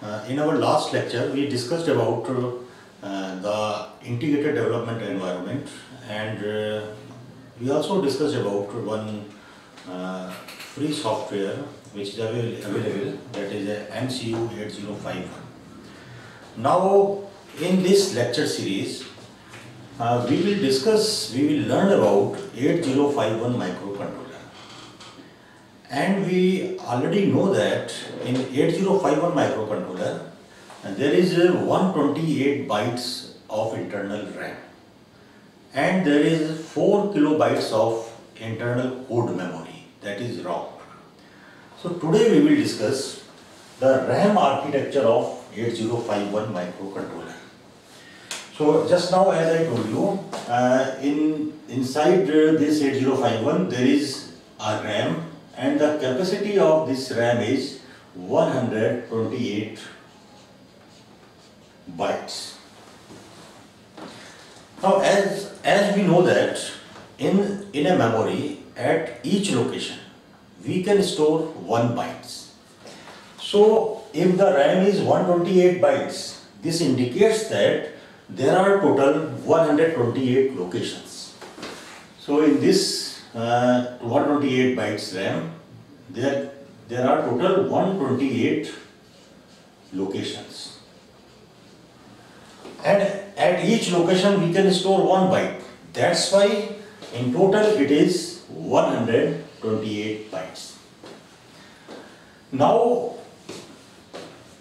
In our last lecture, we discussed about the integrated development environment, and we also discussed about one free software which is available, that is a MCU 8051. Now, in this lecture series, we will learn about 8051 microcontroller. And we already know that in 8051 microcontroller, there is 128 bytes of internal RAM, and there is 4 kilobytes of internal code memory, that is ROM. So today we will discuss the RAM architecture of 8051 microcontroller. So just now, as I told you, inside this 8051 there is a RAM, and the capacity of this RAM is 128 bytes. Now, as we know that in a memory at each location we can store 1 bytes. So if the RAM is 128 bytes, this indicates that there are total 128 locations. So in this 128 bytes RAM, there are total 128 locations, and at each location we can store 1 byte. That's why in total it is 128 bytes. Now,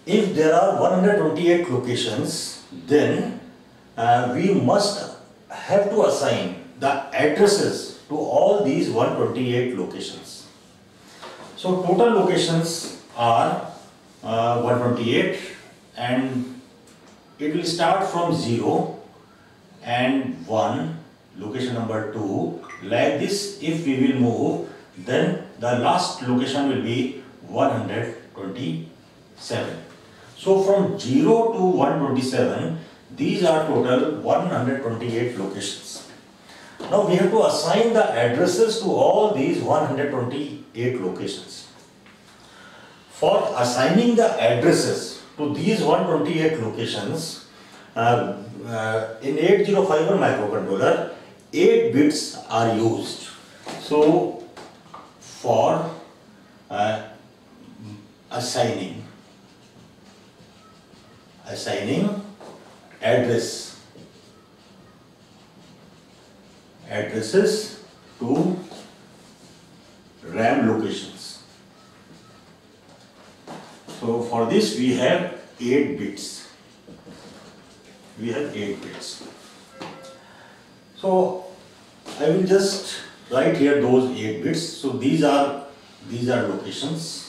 if there are 128 locations, then we must have to assign the addresses to all these 128 locations. So total locations are 128, and it will start from 0 and 1, location number 2, like this. If we will move, then the last location will be 127. So from 0 to 127, these are total 128 locations. Now we have to assign the addresses to all these 128 locations. For assigning the addresses to these 128 locations, in 8051 microcontroller, 8 bits are used. So for assigning addresses to RAM locations. So for this we have 8 bits. So I will just write here those 8 bits. So these are locations.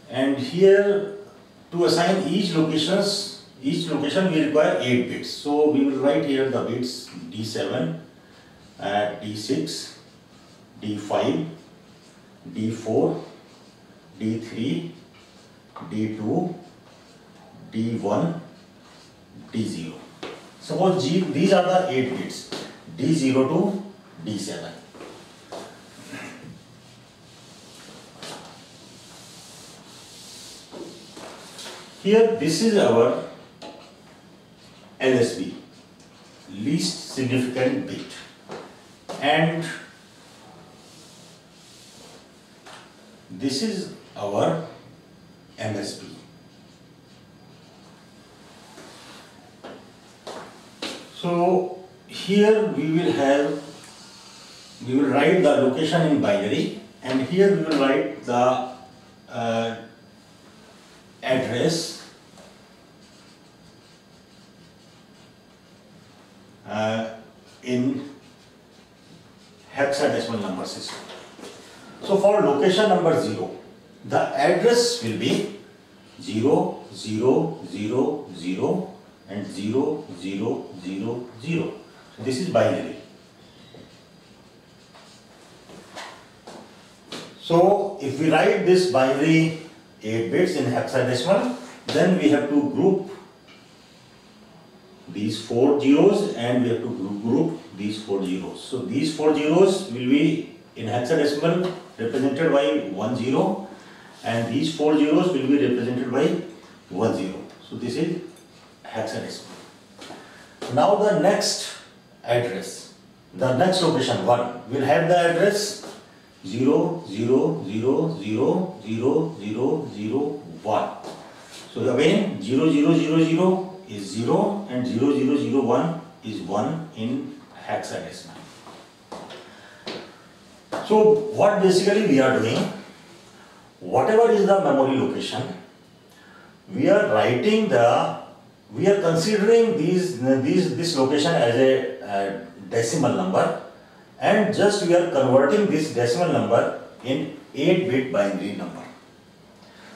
And here, to assign each location we require 8 bits. So we will write here the bits D7, D6, D5, D4, D3, D2, D1, D0. Suppose these are the 8 bits, D0 to D7. Here, this is our LSB, least significant bit, and this is our MSB. So here we will write the location in binary, and here we will write the address in hexadecimal number system. So for location number 0, the address will be 0, 0, 0, 0 and 0, 0, 0, 0. So this is binary. So if we write this binary 8 bits in hexadecimal, then we have to group these 4 zeros and we have to group these 4 zeros. So these 4 zeros will be in hexadecimal represented by 1 0 and these 4 zeros will be represented by 1 0. So this is hexadecimal. Now the next address, the next location 1 will have the address 0 0 0 0 0 0 0 1. So again 0 0 0 0 is 0 and 0 0 0 1 is 1 in hexadecimal. So what basically we are doing, whatever is the memory location, we are considering this location as a decimal number, and just we are converting this decimal number in 8-bit binary number.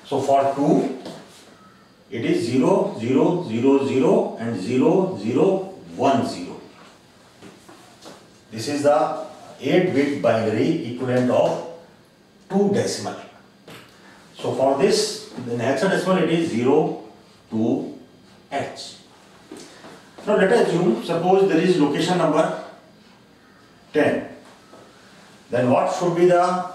So for 2, it is 0 0 0 0 and 0 0 1 0. This is the 8-bit binary equivalent of 2 decimal. So for this, in hexadecimal it is 0 to H. Now let us assume, suppose there is location number 10. Then what should be the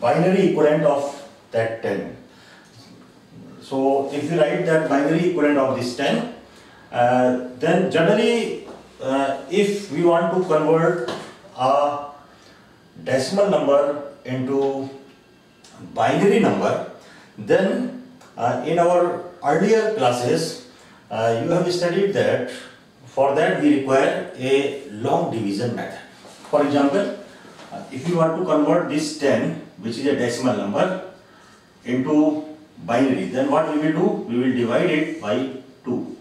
binary equivalent of that 10? So if you write that binary equivalent of this 10, then generally if we want to convert a decimal number into binary number, then in our earlier classes you have studied that for that we require a long division method. For example, if you want to convert this 10, which is a decimal number, into binary, then what we will do? We will divide it by 2.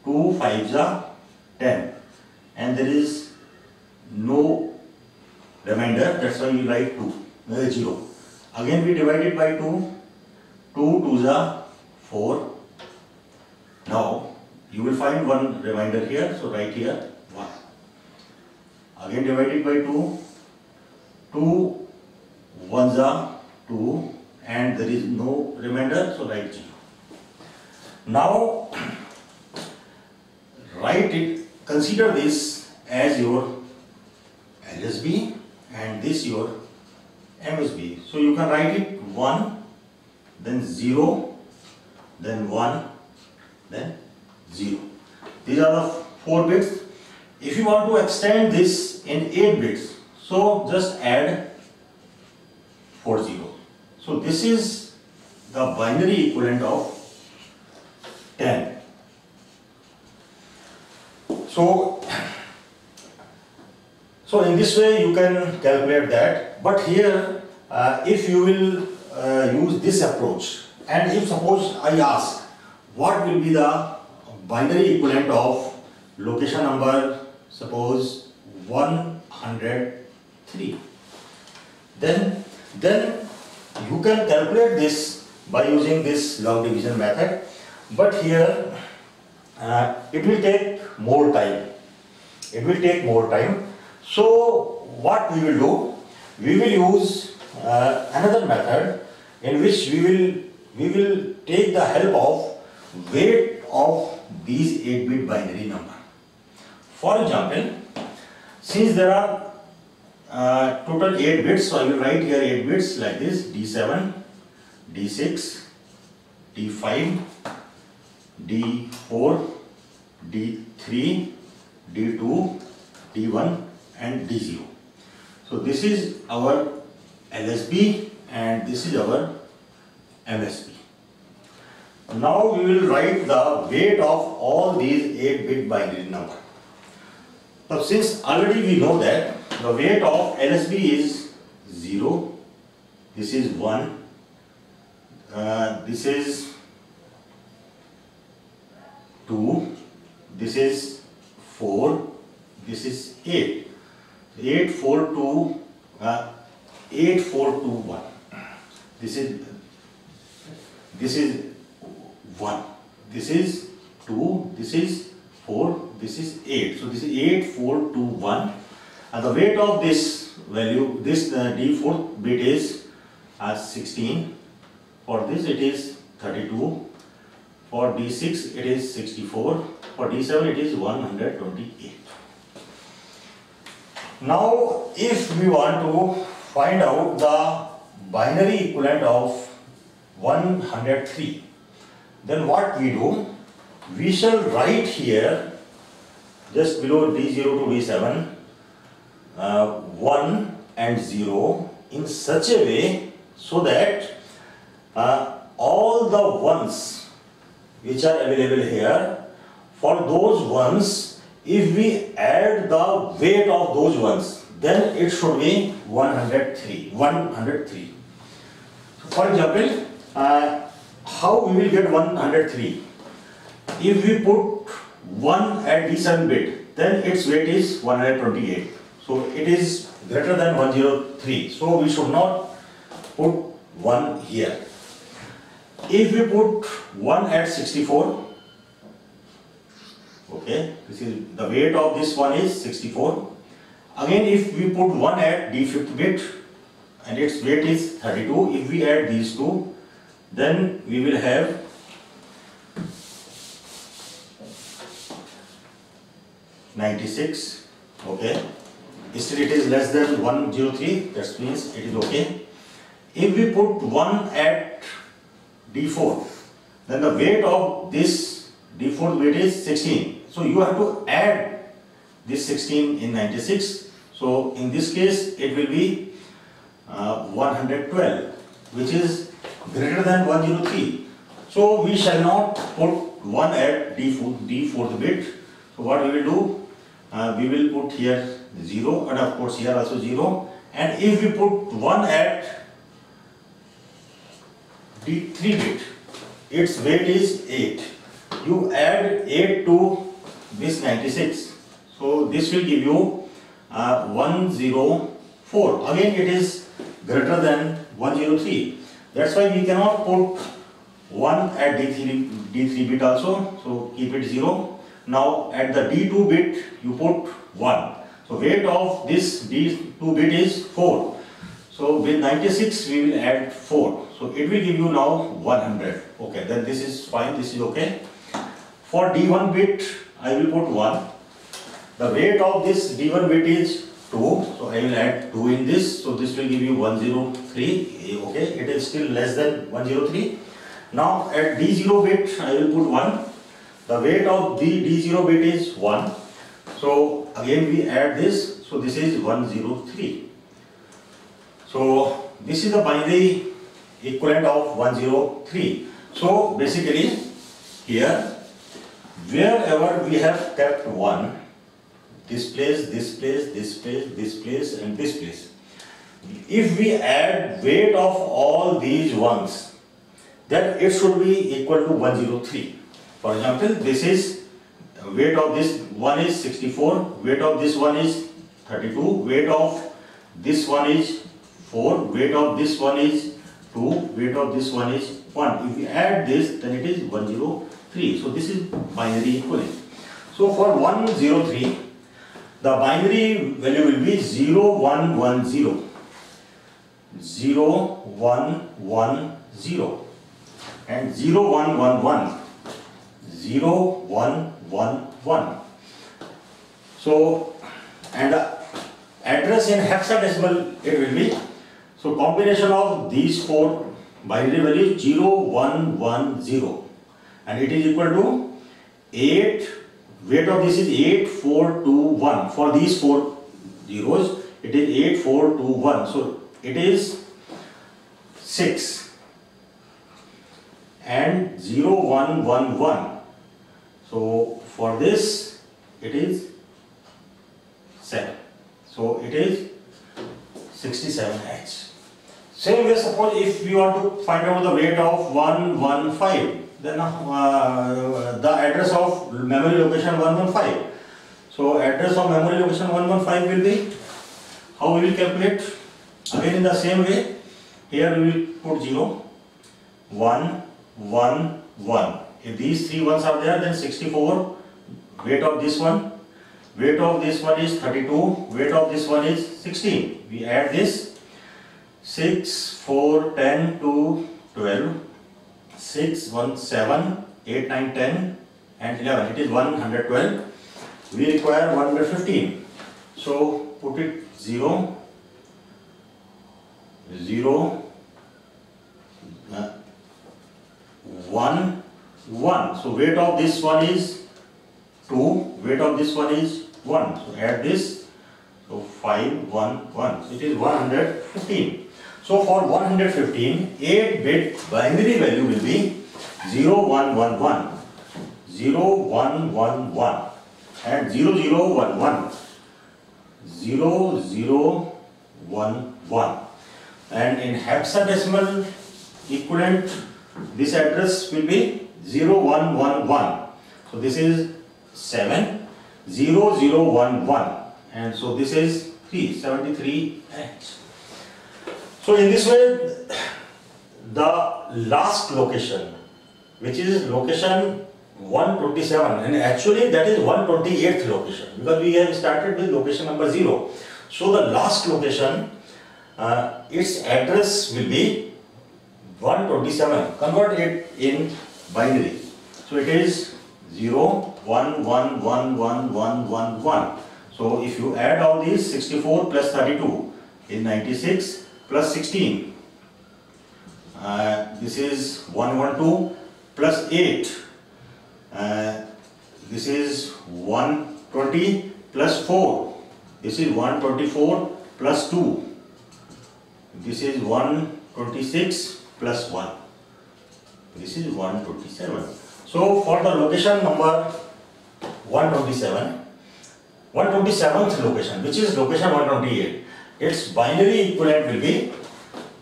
2 5s are 10 and there is no remainder, that's why we write 0. Again we divide it by 2. 2 2s are 4. Now you will find one remainder here, so write here 1. Again divide it by 2. 2 1s are 2 and there is no remainder, so write 0. Now write it, consider this as your LSB and this your MSB. So you can write it 1, then 0, then 1, then 0. These are the 4 bits. If you want to extend this in 8 bits, so just add 4 zeros. So this is the binary equivalent of 10. So in this way you can calculate that. But here if you will use this approach, and if suppose I ask what will be the binary equivalent of location number, suppose 103, then you can calculate this by using this log division method, but here it will take more time. So what we will do, we will use another method in which we will take the help of weight of these 8-bit binary number. For example, since there are total 8 bits, so I will write here 8 bits like this: D7, D6, D5, D4, D3, D2, D1 and D0. So this is our LSB and this is our MSB. Now we will write the weight of all these 8-bit binary number. Now since already we know that the weight of LSB is 0, this is 1, this is 2, this is 4, this is 8. 8, 4, 2, 8, 4, 2, 1. This is 1. This is 2, this is 4, this is 8. So this is 8, 4, 2, 1. And the weight of this value, this D4 bit is 16. For this it is 32. For D6 it is 64. for D7 it is 128. Now if we want to find out the binary equivalent of 103, then what we do? We shall write here just below D0 to D7 1 and 0 in such a way so that all the ones which are available here, for those ones, if we add the weight of those ones, then it should be 103. So for example, how we will get 103? If we put 1 at D7 bit, then its weight is 128. So it is greater than 103. So we should not put 1 here. If we put 1 at 64, okay, this is the weight of this one is 64. Again, if we put 1 at D5th bit and its weight is 32, if we add these two, then we will have 96. Okay, still it is less than 103, that means it is okay. If we put 1 at D4, then the weight of this D4 weight is 16. So you have to add this 16 in 96. So in this case it will be 112, which is greater than 103. So we shall not put 1 at D4th bit. So what we will do? We will put here 0 and of course here also 0. And if we put 1 at D3 bit, its weight is 8. You add 8 to this 96. So this will give you 104. Again it is greater than 103. That's why we cannot put 1 at D3 bit also. So keep it 0. Now at the D2 bit you put 1. So weight of this D2 bit is 4. So with 96 we will add 4. So it will give you now 100. Okay, then this is fine, this is okay. For D1 bit I will put 1. The weight of this D1 bit is 2. So I will add 2 in this. So this will give you 103. Okay, it is still less than 103. Now at D0 bit I will put 1. The weight of the D0 bit is 1. So again we add this. So this is 103. So this is the binary equivalent of 103. So basically here, wherever we have kept 1, this place, this place, this place, this place and this place, if we add weight of all these ones, then it should be equal to 103. For example, this is weight of this one is 64, weight of this one is 32, weight of this one is 4, weight of this one is 2, weight of this one is 1. If we add this, then it is 103. So this is binary equivalent. So for 103, the binary value will be 0110, 0110 and 0111, 0111. So, and address in hexadecimal it will be, so combination of these 4 binary values 0110 and it is equal to 8, weight of this is 8421. For these 4 zeros it is 8421. So it is 6 and 0111. So for this it is 7. So it is 67H. Same way, suppose if we want to find out the weight of 115, then the address of memory location 115. So address of memory location 115 will be, how we will calculate? Again in the same way, here we will put 0, 1, 1, 1. If these 3 ones are there, then 64, weight of this one, weight of this one is 32, weight of this one is 16. We add this, 6, 4, 10 to 12, 6, 1, 7, 8, 9, 10, and 11. It is 112. We require 115. So put it 0, 0, 1, 1. So weight of this one is 2, weight of this one is 1. So add this. So 5, 1, 1. So it is 115. So for 115, 8-bit binary value will be 0, 1, 1, 1, 0, 1, 1, 1 and 0, 0, 1, 1, 0, 0, 1, 1. And in hexadecimal equivalent, this address will be 0, 1, 1, 1. So this is 7, 0, 0, 1, 1. And so this is 373H. So in this way, the last location, which is location 127, and actually that is 128th location, because we have started with location number 0. So the last location, its address will be 127. Convert it in binary. So it is 0, 1, 1, 1, 1, 1, 1, 1. So if you add all these, 64 plus 32 is 96 plus 16. This is 112 plus 8. This is 120 plus 4. This is 124 plus 2. This is 126 plus 1. This is 127. So for the location number 127th location, which is location 128, its binary equivalent will be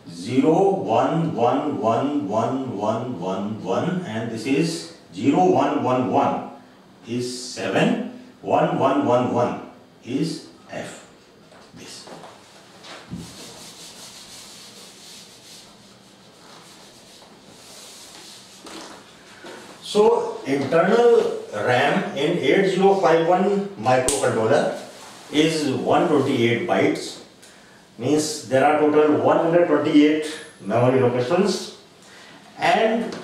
0, 1, 1, 1, 1, 1, 1, 1, and this is 0, 1, 1, 1 is 7, 1, 1, 1, 1 is F. This. So internal RAM in 8051 microcontroller is 128 bytes. Means there are total 128 memory locations, and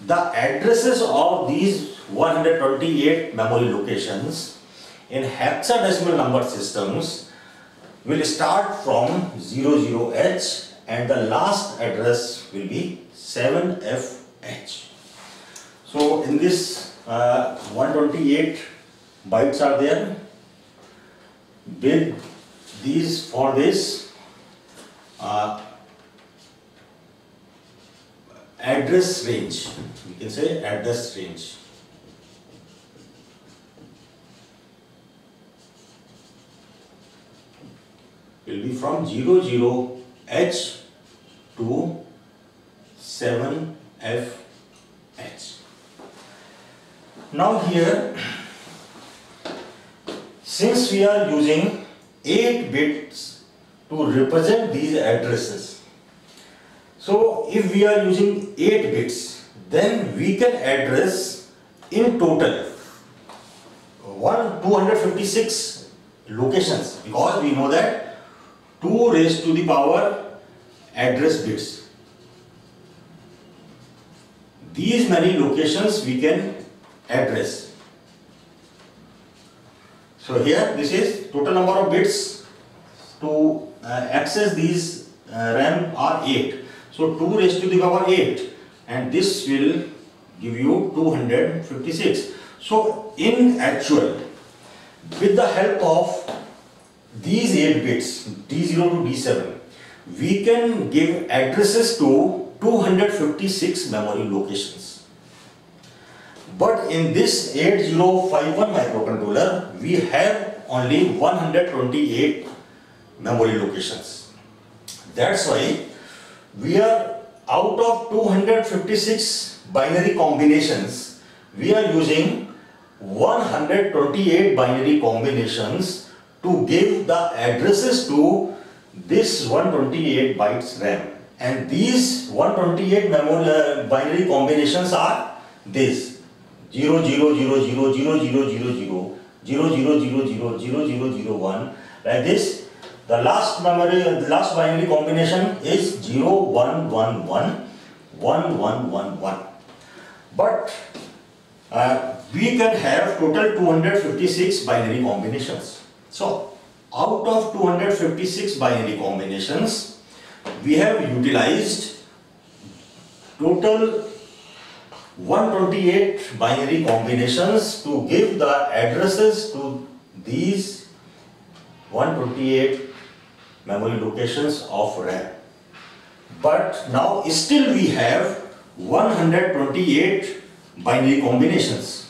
the addresses of these 128 memory locations in hexadecimal number systems will start from 00H and the last address will be 7FH. So in this 128 bytes are there with these, for this address range, we can say address range. Will be from 00H to 7FH. Now here, since we are using 8 bits to represent these addresses, so if we are using 8 bits, then we can address in total 256 locations, because we know that 2 raised to the power address bits. These many locations we can address. So here this is total number of bits to access these RAM are 8. So 2 raised to the power 8, and this will give you 256. So in actual, with the help of these 8 bits D0 to D7, we can give addresses to 256 memory locations. But in this 8051 microcontroller, we have only 128 memory locations. That's why we are, out of 256 binary combinations, we are using 128 binary combinations to give the addresses to this 128 bytes RAM. And these 128 memory binary combinations are this 0, 0, 0, 0, 0, 0, 0, 0, 0, 0, 0, 0, 0, 0, 0, 1. Like this. The last binary combination is 0, 1, 1, 1, 1, 1, 1, 1. But we can have total 256 binary combinations. So out of 256 binary combinations, we have utilized total 128 binary combinations to give the addresses to these 128 memory locations of RAM. But now still we have 128 binary combinations.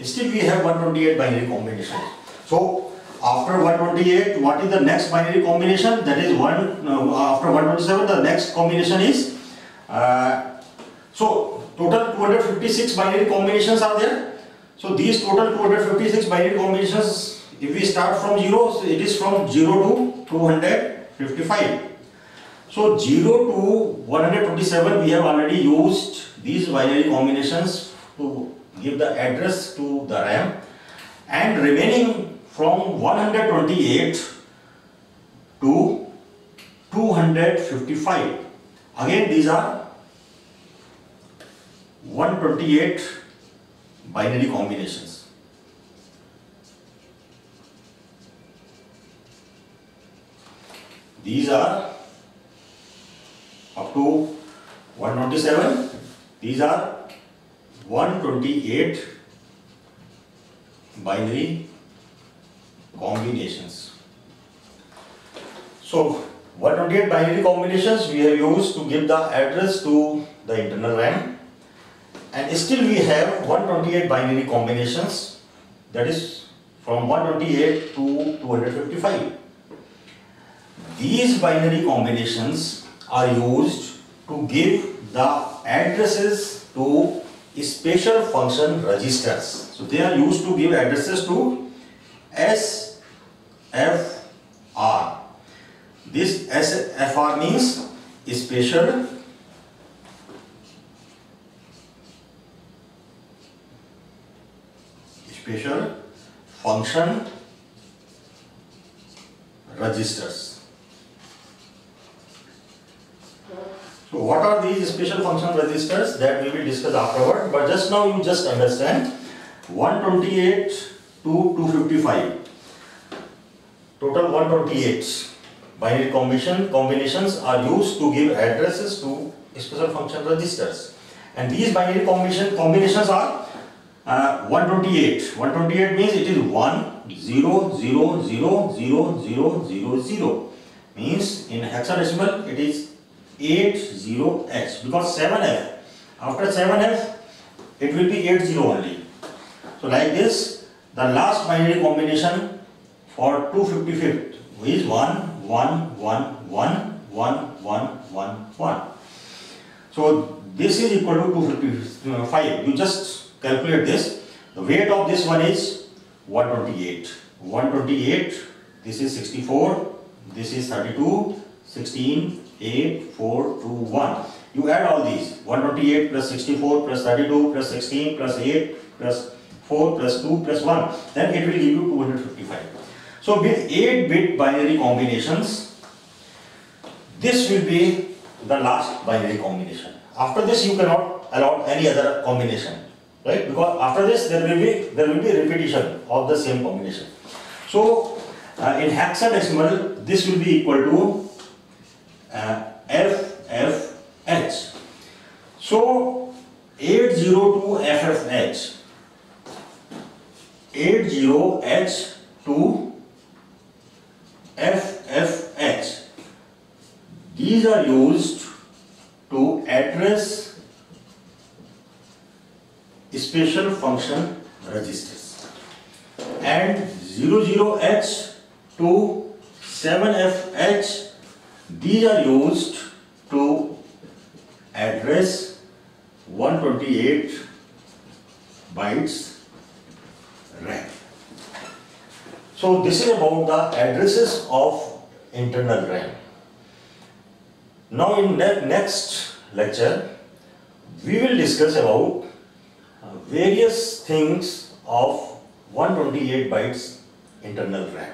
Still we have 128 binary combinations. So after 128, what is the next binary combination? That is after 127, the next combination is so total 256 binary combinations are there. So these total 256 binary combinations, if we start from 0, so it is from 0 to 255. So 0 to 127, we have already used these binary combinations to give the address to the RAM, and remaining from 128 to 255, again these are 128 binary combinations. These are up to 127, these are 128 binary combinations. So 128 binary combinations we have used to give the address to the internal RAM, and still we have 128 binary combinations, that is from 128 to 255. These binary combinations are used to give the addresses to special function registers. So they are used to give addresses to SFR. This SFR means special function registers. So what are these special function registers? That we will discuss afterward, but just now you just understand 128 to 255, total 128 binary combinations are used to give addresses to special function registers, and these binary combinations are 128. 128 means it is 1 0 0 0 0 0 0 0, means in hexadecimal it is 80H, because 7F, after 7F it will be 80 only. So like this, the last binary combination for 255 is 1 1 1 1 1 1 1 1. So this is equal to 255. You just calculate this. The weight of this one is 128. 128, this is 64, this is 32, 16, 8, 4, 2, 1. You add all these, 128 plus 64 plus 32 plus 16 plus 8 plus 4 plus 2 plus 1, then it will give you 255. So with 8-bit binary combinations, this will be the last binary combination. After this you cannot allow any other combination, right? Because after this there will be repetition of the same combination. So in hexadecimal this will be equal to FFH. So 80 to FFH, 80H to FFH, these are used to address special function registers, and 00H to 7FH, these are used to address 128 bytes RAM. So this is about the addresses of internal RAM. Now in the next lecture we will discuss about various things of 128 bytes internal RAM.